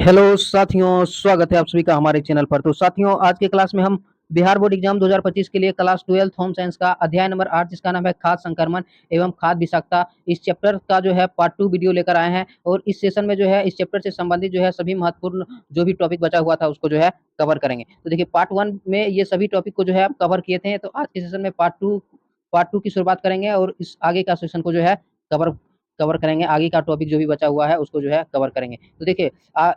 Hello साथियों, स्वागत है आप सभी का हमारे चैनल पर। तो साथियों, आज के क्लास में हम बिहार बोर्ड एग्जाम 2025 के लिए क्लास 12 होम साइंस का अध्याय नंबर 8 जिसका नाम है खाद संक्रमण एवं खाद विषाक्तता, इस चैप्टर का जो है पार्ट 2 वीडियो लेकर आए हैं। और इस सेशन में जो है इस चैप्टर से संबंधित जो है सभी महत्वपूर्ण जो भी टॉपिक बचा हुआ था उसको जो है कवर करेंगे। तो देखिए, पार्ट 1 में ये सभी टॉपिक को जो है कवर किए थे, तो आज के सेशन में पार्ट 2 की शुरुआत करेंगे और इस आगे का सेशन को जो है कवर कवर करेंगे। आगे का टॉपिक जो भी बचा हुआ है उसको जो है कवर करेंगे। तो देखिए,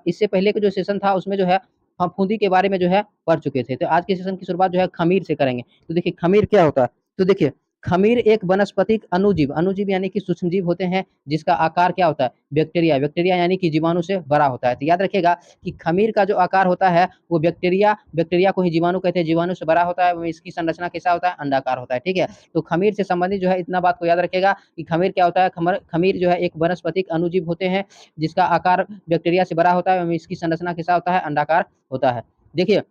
इससे पहले का जो सेशन था उसमें जो है फफूंदी के बारे में जो है पढ़ चुके थे। तो आज के सेशन की शुरुआत जो है खमीर से करेंगे। तो देखिए, खमीर क्या होता है। तो देखिए, खमीर एक वनस्पतिक अणुजीव अणुजीव यानी कि सूक्ष्मजीव होते हैं जिसका आकार क्या होता है, बैक्टीरिया बैक्टीरिया यानी कि जीवाणु से बड़ा होता है। तो याद रखिएगा कि खमीर का जो आकार होता है वो बैक्टीरिया बैक्टीरिया को ही जीवाणु कहते हैं, जीवाणु से बड़ा होता है। इसकी संरचना कैसा होता है, अंडाकार होता है। ठीक है, तो खमीर से संबंधित जो है इतना बात को याद रखिएगा कि खमीर क्या होता है। खमीर जो है एक वनस्पतिक अणुजीव होते हैं जिसका आकार बैक्टीरिया से बड़ा होता है एवं इसकी संरचना कैसा होता है, अंडाकार होता है। देखिए,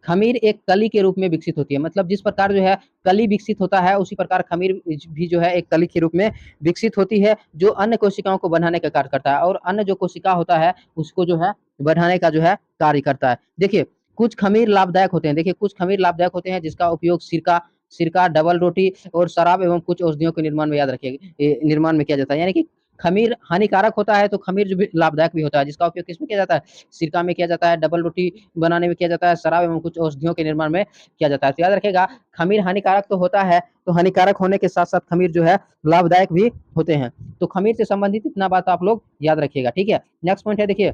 खमीर एक कली के रूप में विकसित होती है। मतलब जिस प्रकार जो है कली विकसित होता है उसी प्रकार खमीर भी जो है एक कली के रूप में विकसित होती है, जो अन्य कोशिकाओं को बढ़ाने का कार्य करता है और अन्य जो कोशिका होता है उसको जो है बढ़ाने का जो है कार्य करता है। देखिए, कुछ खमीर लाभदायक होते हैं। देखिए, कुछ खमीर लाभदायक होते हैं जिसका उपयोग सिरका सिरका डबल रोटी और शराब एवं कुछ औषधियों के निर्माण में याद रखिएगा, निर्माण में किया जाता है। यानी कि खमीर हानिकारक होता है तो खमीर जो भी लाभदायक भी होता है, जिसका उपयोग किसमें किया जाता है, सिरका में किया जाता है, डबल रोटी बनाने में किया जाता है, शराब एवं कुछ औषधियों के निर्माण में किया जाता है। तो याद रखिएगा, खमीर हानिकारक तो होता है, तो हानिकारक होने के साथ साथ खमीर जो है लाभदायक भी होते हैं। तो खमीर से संबंधित इतना बात आप लोग याद रखिएगा। ठीक है, नेक्स्ट पॉइंट है। देखिए,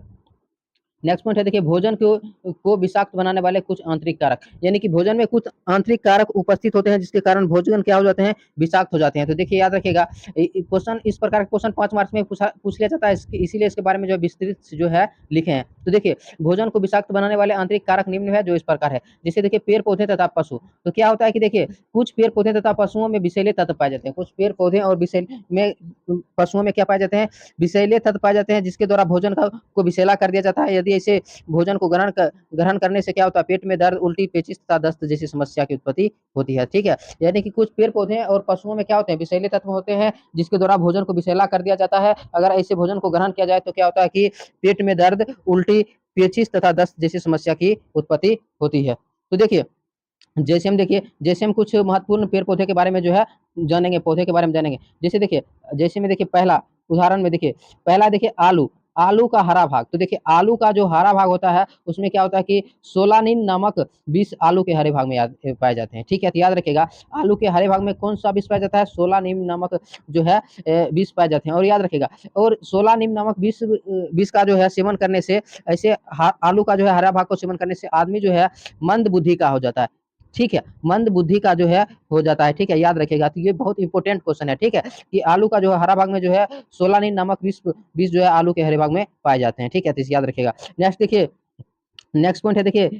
नेक्स्ट पॉइंट है। देखिए, भोजन को विषाक्त बनाने वाले कुछ आंतरिक कारक, यानी कि भोजन में कुछ आंतरिक कारक उपस्थित होते हैं जिसके कारण भोजन क्या हो जाते हैं, विषाक्त हो जाते हैं। तो देखिए, याद रखिएगा, क्वेश्चन इस प्रकार का क्वेश्चन 5 मार्क्स में पूछ लिया जाता है, इसीलिए इसके बारे में जो विस्तृत जो है लिखे हैं। तो देखिए, भोजन को विषाक्त बनाने वाले आंतरिक कारक निम्न है जो इस प्रकार है। जैसे देखिए, पेड़ पौधे तथा पशु। तो क्या होता है कि देखिए, कुछ पेड़ पौधे तथा पशुओं में विषैले तत्व पाए जाते हैं। कुछ पेड़ पौधे और विषैले में पशुओं में क्या पाए जाते हैं, विषैले तत्व पाए जाते हैं, जिसके द्वारा भोजन को विषैला कर दिया जाता है। यदि ऐसे भोजन को ग्रहण करने से क्या होता है, पेट में दर्द, उल्टी, पेचिश तथा दस्त जैसी समस्या की उत्पत्ति होती है। ठीक है, यानी कि कुछ पेड़ पौधे और पशुओं में क्या होते हैं, विषैले तत्व होते हैं जिसके द्वारा भोजन को विषैला कर दिया जाता है। अगर ऐसे भोजन को ग्रहण किया जाए तो क्या होता है कि पेट में दर्द, उल्टी, पेचिश तथा दस्त जैसी समस्या की उत्पत्ति होती है। तो देखिए, जैसे हम कुछ महत्वपूर्ण पेड़ पौधे के बारे में जो है जानेंगे, पौधे के बारे में जानेंगे। जैसे देखिए, जैसे में देखिए पहला उदाहरण में देखिए, पहला देखिए आलू। आलू का हरा भाग। तो देखिए, आलू का जो हरा भाग होता है उसमें क्या होता है कि सोलानिन नामक विष आलू के हरे भाग में पाए जाते हैं। ठीक है, तो याद रखिएगा, आलू के हरे भाग में कौन सा विष पाया जाता है, सोलानिन नामक जो है विष पाए जाते हैं। और याद रखिएगा, और सोलानिन नामक विष का जो है सेवन करने से, ऐसे आलू का जो है हरा भाग को सेवन करने से आदमी जो है मंद बुद्धि का हो जाता है। ठीक है, मंद बुद्धि का जो है हो जाता है। ठीक है, याद रखिएगा, तो ये बहुत इंपॉर्टेंट क्वेश्चन है। ठीक है, कि आलू का जो है हरा भाग में जो है सोलानिन नामक विष जो है आलू के हरे भाग में पाए जाते हैं। ठीक है, तो इसे याद रखिएगा। नेक्स्ट देखिए, नेक्स्ट पॉइंट है। देखिए,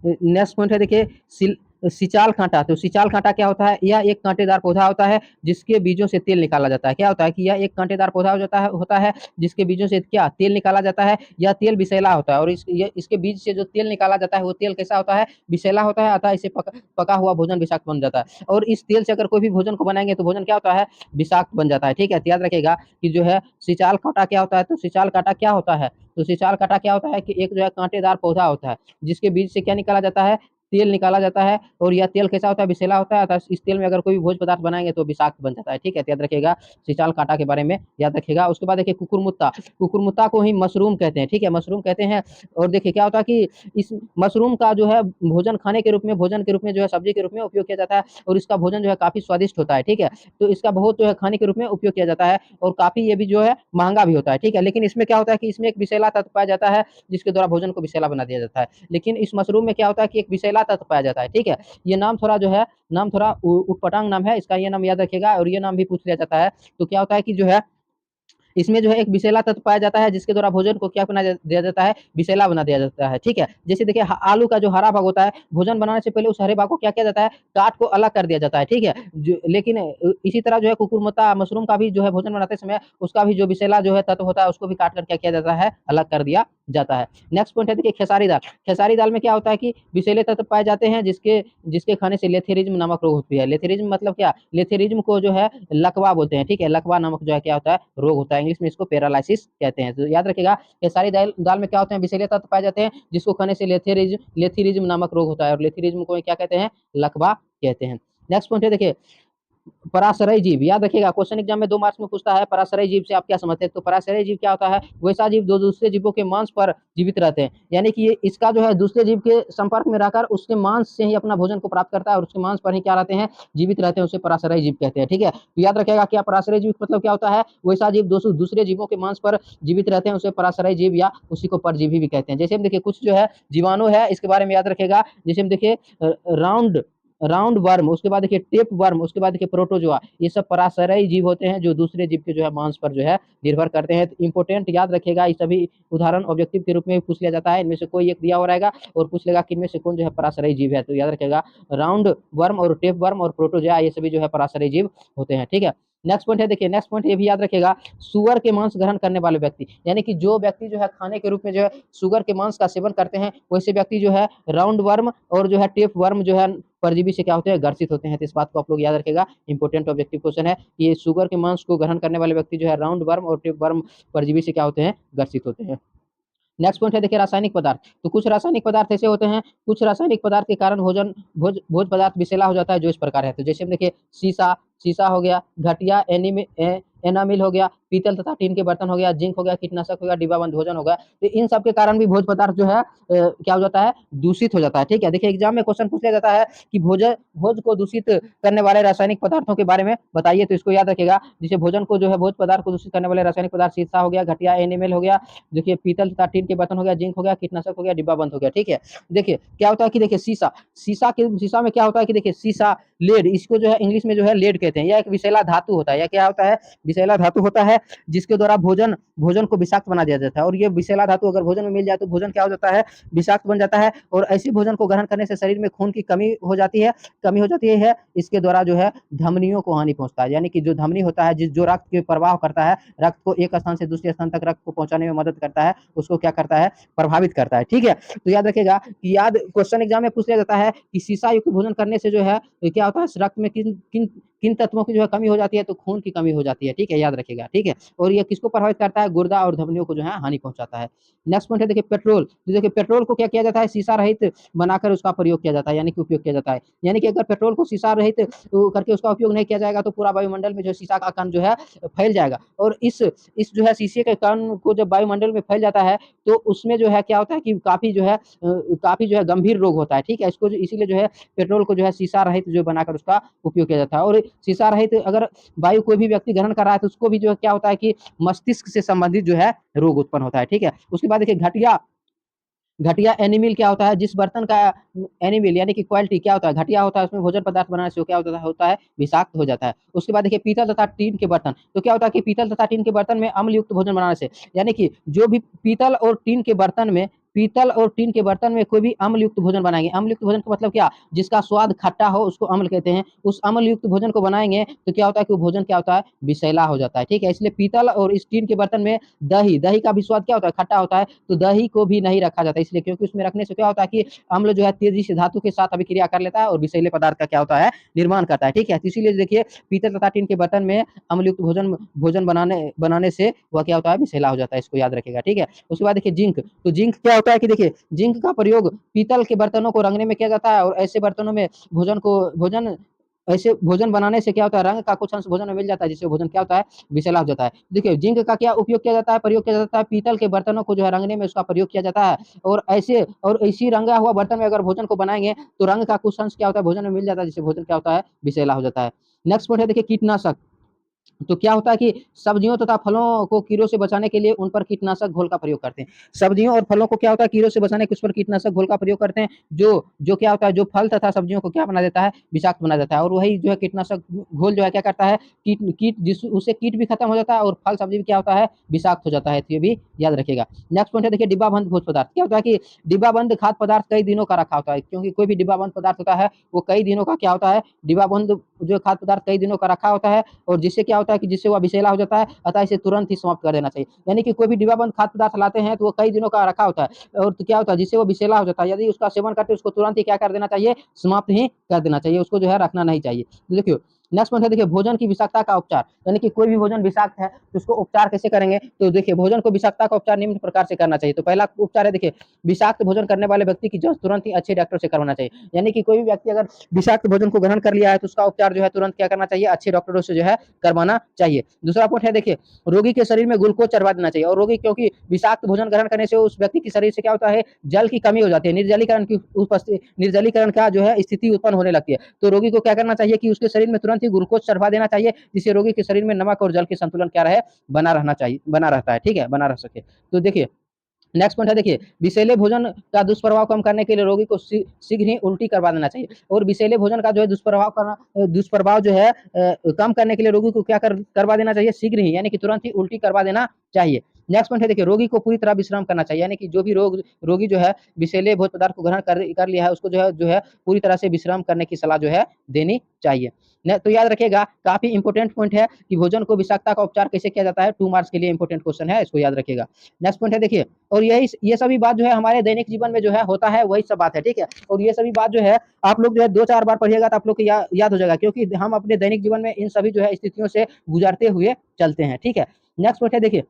नेक्स्ट पॉइंट है। देखिए, सिचाल कांटा। तो सिचाल कांटा क्या होता है, यह एक कांटेदार पौधा होता है जिसके बीजों से तेल निकाला जाता है। क्या होता है कि यह एक कांटेदार पौधा होता है जिसके बीजों से क्या तेल निकाला जाता है। यह तेल विषैला होता है और इसके बीज से जो तेल निकाला जाता है वो तेल कैसा होता है, विषैला होता है। अतः इसे पका हुआ भोजन विषाक्त बन जाता है। और इस तेल से अगर कोई भी भोजन को बनाएंगे तो भोजन क्या होता है, विषाक्त बन जाता है। ठीक है, तो याद रखिएगा कि जो है सिचाल कांटा क्या होता है। तो सिचाल कांटा क्या होता है, तो सिचाल कांटा क्या होता है कि एक जो है कांटेदार पौधा होता है जिसके बीज से क्या निकाला जाता है, तेल निकाला जाता है। और यह तेल कैसा होता है, विषैला होता है। अतः इस तेल में अगर कोई भी भोज्य पदार्थ बनाएंगे तो विषाक्त बन जाता है। ठीक है, तो याद रखिएगा, सिचाल कांटा के बारे में याद रखिएगा। उसके बाद देखिए, कुकुरमुत्ता। कुकुरमुत्ता को ही मशरूम कहते हैं। ठीक है, मशरूम कहते हैं। और देखिए क्या होता है कि इस मशरूम का जो है भोजन खाने के रूप में, भोजन के रूप में जो है सब्जी के रूप में उपयोग किया जाता है और इसका भोजन जो है काफी स्वादिष्ट होता है। ठीक है, तो इसका बहुत जो है खाने के रूप में उपयोग किया जाता है और काफी ये भी जो है महंगा भी होता है। ठीक है, लेकिन इसमें क्या होता है कि इसमें एक विषैला तत्व पाया जाता है जिसके द्वारा भोजन को विषैला बना दिया जाता है। लेकिन इस मशरूम में क्या होता है कि एक विषैला तत्व पाया जाता है। ठीक है, ये नाम थोड़ा जो है, नाम थोड़ा उटपटांग नाम है इसका, ये नाम याद रखिएगा। और ये नाम भी पूछ लिया जाता है। तो क्या होता है कि जो है इसमें जो है एक विषैला तत्व पाया जाता है जिसके द्वारा भोजन को क्या बना दिया जाता है, विषैला बना दिया जाता है। ठीक है, जैसे देखिए आलू का जो हरा भाग होता है, भोजन बनाने से पहले उस हरे भाग को क्या किया जाता है, काट को अलग कर दिया जाता है। ठीक है, लेकिन इसी तरह जो है कुकुरमुत्ता मशरूम का भी जो है भोजन बनाते समय उसका भी जो विषैला जो है तत्व होता है उसको भी काट कर क्या किया जाता है, अलग कर दिया जाता है। नेक्स्ट पॉइंट है देखिए खेसारी दाल। खेसारी दाल में क्या होता है कि विषैले तत्व पाए जाते हैं जिसके जिसके खाने से लेथेरिज्म नामक रोग होती है। लेथेरिज्म मतलब क्या? लेथेरिज्म को जो है लकवा बोलते हैं, ठीक है? लकवा नामक जो है क्या होता है रोग होता है, इंग्लिश में इसको पैरालाइसिस कहते हैं। तो याद रखिएगा खेसारी दाल दाल में क्या होते हैं विषैले तत्व पाए जाते हैं जिसको खाने से लेथेरिज्म नामक रोग होता है, और लेथेरिज्म को क्या कहते हैं? लकवा कहते हैं। नेक्स्ट पॉइंट है देखिए पराशरयी जीव। याद रखिएगा क्वेश्चन एग्जाम में 2 मार्क्स में पूछता है पराशरयी जीव से आप क्या समझते हैं? तो पराशरयी जीव क्या होता है? वैसा जीव जो दूसरे जीवों के मांस पर जीवित रहते हैं, यानी कि ये इसका जो है दूसरे जीव के संपर्क में रहकर उसके मांस से ही अपना भोजन को प्राप्त करता है और उसके मांस पर ही क्या रहते हैं? जीवित रहते हैं, उसे पराशरयी जीव कहते हैं, ठीक है? तो याद रखिएगा क्या पराशरयी जीव मतलब क्या होता है? वैसा जीव दूसरे जीवों के मांस पर जीवित रहते हैं, उसे पराशरयी जीव या उसी को परजीवी भी कहते हैं। जैसे हम देखिए कुछ जो है जीवाणु है, इसके बारे में याद रखिएगा। जैसे हम देखिए राउंड राउंड वर्म, उसके बाद देखिए टेप वर्म, उसके बाद देखिए प्रोटोजोआ, ये सब पराशरयी जीव होते हैं जो दूसरे जीव के जो है मांस पर जो है निर्भर करते हैं। तो इंपॉर्टेंट याद रखिएगा, ये सभी उदाहरण ऑब्जेक्टिव के रूप में भी पूछ लिया जाता है। इनमें से कोई एक दिया हो रहेगा और पूछ लेगा कि इनमें से कौन जो है पराशरयी जीव है। तो याद रखिएगा राउंड वर्म और टेप वर्म और प्रोटोजोआ ये सभी जो है पराशरयी जीव होते हैं, ठीक है? नेक्स्ट पॉइंट है देखिए, नेक्स्ट पॉइंट ये भी याद रखिएगा, सुअर के मांस ग्रहण करने वाले व्यक्ति, यानी कि जो व्यक्ति जो है खाने के रूप में जो है सुअर के मांस का सेवन करते हैं, वैसे व्यक्ति जो है राउंड वर्म और जो है टेप वर्म जो है परजीवी से क्या होते हैं? ग्रसित होते हैं। तो इस बात को आप लोग याद रखिएगा, इंपॉर्टेंट ऑब्जेक्टिव क्वेश्चन है। ये सुगर के मांस को ग्रहण करने वाले व्यक्ति जो है राउंड वर्म और टेप वर्म परजीवी से क्या होते हैं? ग्रसित होते हैं। नेक्स्ट पॉइंट है देखिए रासायनिक पदार्थ। तो कुछ रासायनिक पदार्थ ऐसे होते हैं, कुछ रासायनिक पदार्थ के कारण भोज पदार्थ विषैला हो जाता है, जो इस प्रकार है। तो जैसे हम देखिए सीसा सीसा हो गया, घटिया एनामिल हो गया, पीतल तथा टीन के बर्तन हो गया, जिंक हो गया, कीटनाशक हो गया, डिब्बाबंद भोजन हो गया। तो इन सब के कारण भी भोज पदार्थ जो है क्या हो जाता है? दूषित हो जाता है, ठीक है? देखिए एग्जाम में क्वेश्चन पूछ लिया जाता है कि भोज को दूषित करने वाले रासायनिक पदार्थों के बारे में बताइए, तो इसको याद रखिएगा। जैसे भोजन को जो है भोज पदार्थ को दूषित करने वाले रासायनिक पदार्थ शीशा हो गया, घटिया एनिमल हो गया, देखिए पीतल तथा टीन के बर्तन हो गया, जिंक हो गया, कीटनाशक हो गया, डिब्बा बंद हो गया, ठीक है? देखिए क्या होता है कि देखिए शीशा में क्या होता है कि देखिए शीशा लेड, इसको जो है इंग्लिश में जो है लेड कहते हैं। यह एक विषैला धातु होता है। यह क्या होता है? विषैला धातु होता है जिसके द्वारा भोजन भोजन को विषाक्त बना दिया जाता है, और ये विषैला धातु अगर भोजन में मिल जाए तो भोजन क्या हो जाता है? विषाक्त बन जाता है, और ऐसे भोजन को ग्रहण करने से शरीर में खून की कमी हो जाती है। इसके द्वारा जो है धमनियों को हानि पहुंचता है, यानी कि जो धमनी होता है जो रक्त के प्रवाह करता है, रक्त को एक स्थान से दूसरे स्थान तक रक्त को पहुंचाने में मदद करता है, उसको क्या करता है? प्रभावित करता है, ठीक है? तो याद रखिएगा कि क्वेश्चन एग्जाम में पूछ लिया जाता है कि शीशा युक्त भोजन करने से जो है क्या होता है? रक्त में किन किन किन तत्वों की जो है कमी हो जाती है? तो खून की कमी हो जाती है, ठीक है? याद रखिएगा, ठीक है? और ये किसको प्रभावित करता है? गुर्दा और धमनियों को जो है हानि पहुंचाता है। नेक्स्ट पॉइंट है देखिए पेट्रोल। तो देखिए पेट्रोल को क्या किया जाता है? शीशा रहित बनाकर उसका प्रयोग किया जाता है, यानी कि उपयोग किया जाता है। यानी कि अगर पेट्रोल को शीशा रहित करके उसका उपयोग नहीं किया जाएगा तो पूरा वायुमंडल में जो शीशा का कण जो है फैल जाएगा, और इस जो है शीशे के कण को जब वायुमंडल में फैल जाता है तो उसमें जो है क्या होता है कि काफी जो है गंभीर रोग होता है, ठीक है? इसको इसीलिए जो है पेट्रोल को जो है शीशा रहित जो बनाकर उसका उपयोग किया जाता है। और शीशा रहित अगर वायु कोई भी व्यक्ति ग्रहण कर रहा है तो उसको भी जो है क्या होता है कि मस्तिष्क से संबंधित जो है रोग उत्पन्न होता है, ठीक है? उसके बाद देखिए घटिया घटिया एनिमल क्या होता है? जिस बर्तन का एनिमल यानी कि क्वालिटी क्या होता है? घटिया होता है, उसमें भोजन पदार्थ बनाने से वो क्या होता है? विषाक्त हो जाता है। उसके बाद देखिए पीतल तथा टीन के बर्तन। तो क्या होता है कि पीतल तथा टीन के बर्तन में अम्ल युक्त भोजन बनाने से, यानी कि जो भी पीतल और टीन के बर्तन में कोई भी अम्ल युक्त भोजन बनाएंगे, अम्ल युक्त भोजन का मतलब क्या? जिसका स्वाद खट्टा हो उसको अम्ल कहते हैं। उस अम्ल युक्त भोजन को बनाएंगे तो क्या होता है कि वो भोजन क्या होता है? विषैला हो जाता है, ठीक है? इसलिए पीतल और स्टील के बर्तन में दही का भी स्वाद क्या होता है? खट्टा होता है। तो दही को भी नहीं रखा जाता, इसलिए क्योंकि उसमें रखने से क्या होता है कि अम्ल जो है तेजी से धातु के साथ अभिक्रिया कर लेता है और विषैले पदार्थ का क्या होता है? निर्माण करता है, ठीक है? तो इसीलिए देखिए पीतल तथा टीन के बर्तन में अम्लयुक्त भोजन भोजन बनाने बनाने से वह क्या होता है? विषैला हो जाता है। इसको याद रखिएगा, ठीक है? उसके बाद देखिए जिंक। तो जिंक क्या होता है कि देखिए जिंक का प्रयोग पीतल के बर्तनों को रंगने में किया जाता है, और ऐसे बर्तनों में भोजन बनाने से क्या होता है? रंग का कुछ अंश भोजन में मिल जाता है, जिससे भोजन क्या होता है? विषैला हो जाता है। देखिए जिंक का क्या उपयोग किया जाता है? प्रयोग किया जाता है पीतल के बर्तनों को जो है रंगने में उसका प्रयोग किया जाता है, और इसी रंगा हुआ बर्तन में अगर भोजन को बनाएंगे तो रंग का कुछ अंश क्या होता है? भोजन में मिल जाता है, जिससे भोजन क्या होता है? विषैला हो जाता है। नेक्स्ट पॉइंट है देखिए कीटनाशक। तो क्या होता है कि सब्जियों तथा फलों को कीड़ों से बचाने के लिए उन पर कीटनाशक घोल का प्रयोग करते हैं। सब्जियों और फलों को क्या होता है? कीड़ों से बचाने के उस पर कीटनाशक घोल का प्रयोग करते हैं, जो जो क्या होता है? जो फल तथा सब्जियों को क्या बना देता है? विषाक्त बना देता है। और वही जो है कीटनाशक घोल जो है क्या करता है? कीट कीट जिस उससे कीट भी खत्म हो जाता है और फल सब्जी भी क्या होता है? विषाक्त हो जाता है। तो ये भी याद रखिएगा। नेक्स्ट पॉइंट है देखिए डिब्बा बंद भोज्य पदार्थ। क्या होता है कि डिब्बा बंद खाद्य पदार्थ कई दिनों का रखा होता है, क्योंकि कोई भी डिब्बा बंद पदार्थ होता है वो कई दिनों का क्या होता है? डिब्बा बंद जो खाद्य पदार्थ कई दिनों का रखा होता है, और जिससे क्या होता है होता है कि जिससे वह विषैला हो जाता है, अतः इसे तुरंत ही समाप्त कर देना चाहिए। यानी कि कोई भी डिब्बाबंद खाद्य पदार्थ लाते हैं तो वो कई दिनों का रखा होता है और तो क्या होता है जिससे वो विषैला हो जाता है। यदि उसका सेवन करते उसको तुरंत ही क्या कर देना चाहिए, समाप्त ही कर देना चाहिए, उसको जो है रखना नहीं चाहिए। तो देखिए नेक्स्ट पॉइंट है, देखिए भोजन की विषाक्तता का उपचार। यानी कि कोई भी भोजन विषाक्त है तो उसको उपचार कैसे करेंगे, तो देखिए भोजन को विषाक्तता का उपचार निम्न प्रकार से करना चाहिए। तो पहला उपचार है, देखिए विषाक्त भोजन करने वाले व्यक्ति की जांच तुरंत ही अच्छे डॉक्टर से करवाना चाहिए। यानी कि कोई भी व्यक्ति अगर विषाक्त भोजन को ग्रहण कर लिया है तो उसका उपचार जो है तुरंत क्या करना चाहिए, अच्छे डॉक्टरों से जो है करवाना चाहिए। दूसरा पॉइंट है, देखिए रोगी के शरीर में ग्लूकोज चढ़वा देना चाहिए। और रोगी क्योंकि विषाक्त भोजन ग्रहण करने से उस व्यक्ति के शरीर से क्या होता है, जल की कमी हो जाती है, निर्जलीकरण का जो है स्थिति उत्पन्न होने लगती है। तो रोगी को क्या करना चाहिए कि उसके शरीर में तुरंत ही ग्लूकोज चढ़वा देना चाहिए, जिससे रोगी के शरीर में नमक और जल के संतुलन क्या रहे, बना रहना चाहिए, बना रहता है, ठीक है, बना रह सके। तो देखिए नेक्स्ट पॉइंट है, देखिए विषैले भोजन का दुष्प्रभाव कम करने के लिए रोगी को शीघ्र ही उल्टी करवा देना चाहिए। और विषैले भोजन का जो है दुष्प्रभाव जो है कम करने के लिए रोगी को क्या करवा देना चाहिए, शीघ्र ही, यानी कि तुरंत ही उल्टी करवा देना चाहिए। नेक्स्ट पॉइंट है, देखिए रोगी को पूरी तरह विश्राम करना चाहिए। यानी कि जो भी रोगी जो है विषैले भोज्य पदार्थ को ग्रहण कर लिया है उसको जो है पूरी तरह से विश्राम करने की सलाह जो है देनी चाहिए। तो याद रखिएगा, काफी इंपॉर्टेंट पॉइंट है कि भोजन को विषाक्तता का उपचार कैसे किया जाता है, 2 मार्क्स के लिए इंपॉर्टेंट क्वेश्चन है, इसको याद रखिएगा। नेक्स्ट पॉइंट है, देखिए और ये सभी बात जो है हमारे दैनिक जीवन में जो है होता है, वही सब बात है, ठीक है। और ये सभी बात जो है आप लोग जो है 2-4 बार पढ़िएगा तो आप लोग को याद हो जाएगा, क्योंकि हम अपने दैनिक जीवन में इन सभी जो है स्थितियों से गुजरते हुए चलते हैं, ठीक है। नेक्स्ट पॉइंट है, देखिए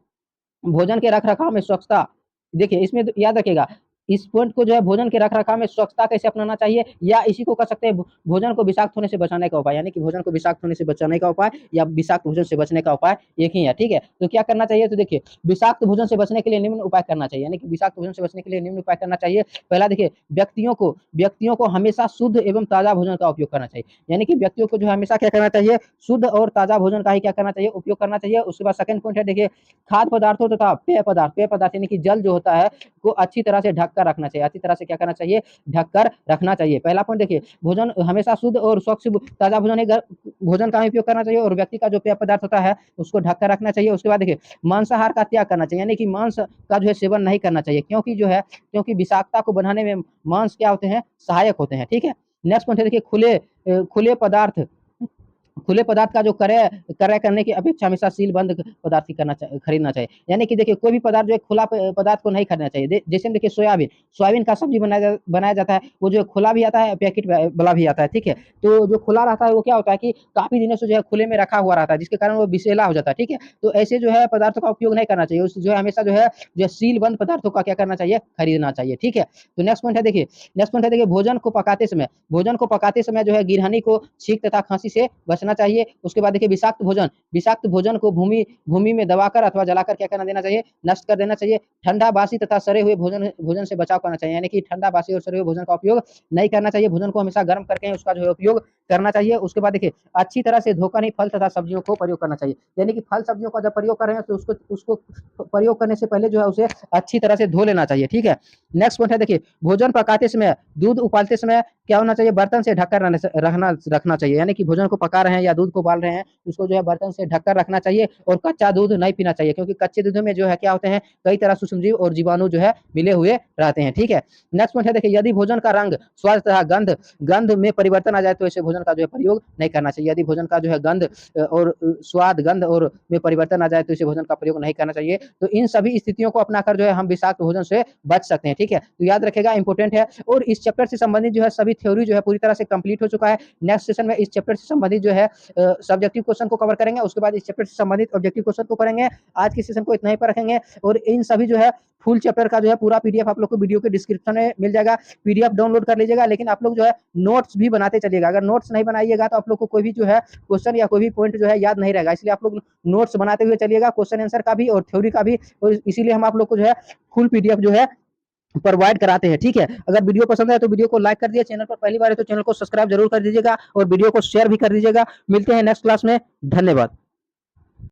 भोजन के रख-रखाव में स्वच्छता। देखिए इसमें याद रखिएगा, इस पॉइंट को जो है भोजन के रख-रखाव में स्वच्छता कैसे अपनाना चाहिए, या इसी को कह सकते हैं भोजन को विषाक्त होने से बचाने का उपाय। यानी कि भोजन को विषाक्त होने से बचाने का उपाय या विषाक्त भोजन से बचने का उपाय एक ही है, ठीक है। तो क्या करना चाहिए, तो देखिए विषाक्त भोजन से बचने के लिए निम्न उपाय करना चाहिए। यानी कि विषाक्त भोजन से बचने के लिए निम्न उपाय करना चाहिए। पहला देखिए व्यक्तियों को हमेशा शुद्ध एवं ताज़ा भोजन का उपयोग करना चाहिए। यानी कि व्यक्तियों को जो है हमेशा क्या करना चाहिए, शुद्ध और ताज़ा भोजन का ही क्या करना चाहिए, उपयोग करना चाहिए। उसके बाद सेकंड पॉइंट है, देखिए खाद्य पदार्थों तथा पेय पदार्थ यानी कि जल जो होता है को अच्छी तरह से ढक कर रखना चाहिए। अच्छी तरह से क्या करना चाहिए, ढक कर रखना चाहिए। पहला पॉइंट देखिए भोजन हमेशा शुद्ध और स्वच्छ ताज़ा भोजन का ही उपयोग करना चाहिए, और व्यक्ति का जो पेय पदार्थ होता है उसको ढक कर रखना चाहिए। उसके बाद देखिए मांसाहार का त्याग करना चाहिए। यानी कि मांस का जो है सेवन नहीं करना चाहिए, क्योंकि विषाक्तता को बढ़ाने में मांस क्या होते हैं, सहायक होते हैं, ठीक है। नेक्स्ट पॉइंट है, देखिए खुले पदार्थ का जो क्रय करने की अपेक्षा हमेशा सील बंद पदार्थ ही खरीदना चाहिए। यानी कि देखिए कोई भी पदार्थ जो है खुला पदार्थ को नहीं खरीदना चाहिए। जैसे देखिए सोयाबीन का सब्जी बनाया जाता है, वो जो खुला भी आता है, पैकेट वाला भी आता है, ठीक है। तो जो खुला रहता है वो क्या होता है कि काफी दिनों से जो है खुले में रखा हुआ रहता है, जिसके कारण वो विषैला हो जाता है, ठीक है। तो ऐसे जो है पदार्थों का उपयोग नहीं करना चाहिए, जो है हमेशा जो है सील बंद पदार्थों का क्या करना चाहिए, खरीदना चाहिए, ठीक है। तो नेक्स्ट पॉइंट है, देखिए भोजन को पकाते समय जो है गिरहनी को छींक तथा खांसी से बचना चाहिए। उसके बाद देखिए विषाक्त भोजन को भूमि में दबाकर अथवा जलाकर क्या करना देना चाहिए, नष्ट कर देना चाहिए। ठंडा बासी तथा सड़े हुए भोजन से बचाव करना चाहिए। यानी कि ठंडा बासी और सड़े हुए भोजन का उपयोग नहीं करना चाहिए। भोजन को हमेशा गर्म करके उसका जो है उपयोग करना चाहिए। उसके बाद देखिए अच्छी तरह से धोकर ही फल तथा सब्जियों को प्रयोग करना चाहिए। यानी कि फल सब्जियों का जब प्रयोग कर रहे हैं तो उसको प्रयोग करने से पहले जो है उसे अच्छी तरह से धो लेना चाहिए, ठीक है। नेक्स्ट पॉइंट है, देखिए भोजन पकाते समय, दूध उबालते समय क्या होना चाहिए, बर्तन से ढककर रखना चाहिए। यानी कि भोजन को पका रहे हैं या दूध को उबाल रहे हैं उसको जो है बर्तन से ढककर रखना चाहिए, और कच्चा दूध नहीं पीना चाहिए, क्योंकि कच्चे दूध में जो है क्या होते हैं, कई तरह सूक्ष्मजीव और जीवाणु जो है मिले हुए रहते हैं, ठीक है। नेक्स्ट पॉइंट है, देखिए यदि भोजन का रंग, स्वाद तथा गंध में परिवर्तन आ जाए तो ऐसे भोजन का जो है प्रयोग नहीं करना चाहिए। यदि भोजन का जो है गंध और में परिवर्तन आ जाए तो इसे भोजन का प्रयोग नहीं करना चाहिए। तो इन सभी स्थितियों को अपनाकर जो है हम विषाक्त भोजन से बच सकते हैं, ठीक है। तो याद रखेगा, इंपॉर्टेंट है। और इस चैप्टर से संबंधित जो है सभी थ्योरी जो है पूरी तरह से कंप्लीट हो चुका है। नेक्स्ट सेशन में इस चैप्टर से संबंधित जो है सब्जेक्टिव क्वेश्चन को कवर करेंगे, उसके बाद इस चैप्टर से संबंधित ऑब्जेक्टिव क्वेश्चन को करेंगे। आज के सेशन को इतना ही पर रखेंगे, और इन सभी जो है फुल चैप्टर का जो है पूरा पीडीएफ आप लोग को वीडियो के डिस्क्रिप्शन में मिल जाएगा। पीडीएफ डाउनलोड कर लीजिएगा, लेकिन आप लोग जो है नोट्स भी बनाते चलिएगा। अगर नोट्स नहीं बनाइएगा तो आप लोग को कोई भी जो है क्वेश्चन या कोई भी पॉइंट जो है याद नहीं रहेगा, इसलिए आप लोग नोट्स बनाते हुए चलिएगा, क्वेश्चन आंसर का भी और थ्योरी का भी। और इसीलिए हम आप लोग को जो है फुल पीडीएफ जो है प्रोवाइड कराते हैं, ठीक है। अगर वीडियो पसंद है तो वीडियो को लाइक कर दिए, चैनल पर पहली बार है तो चैनल को सब्सक्राइब जरूर कर दीजिएगा, और वीडियो को शेयर भी कर दीजिएगा। मिलते हैं नेक्स्ट क्लास में, धन्यवाद।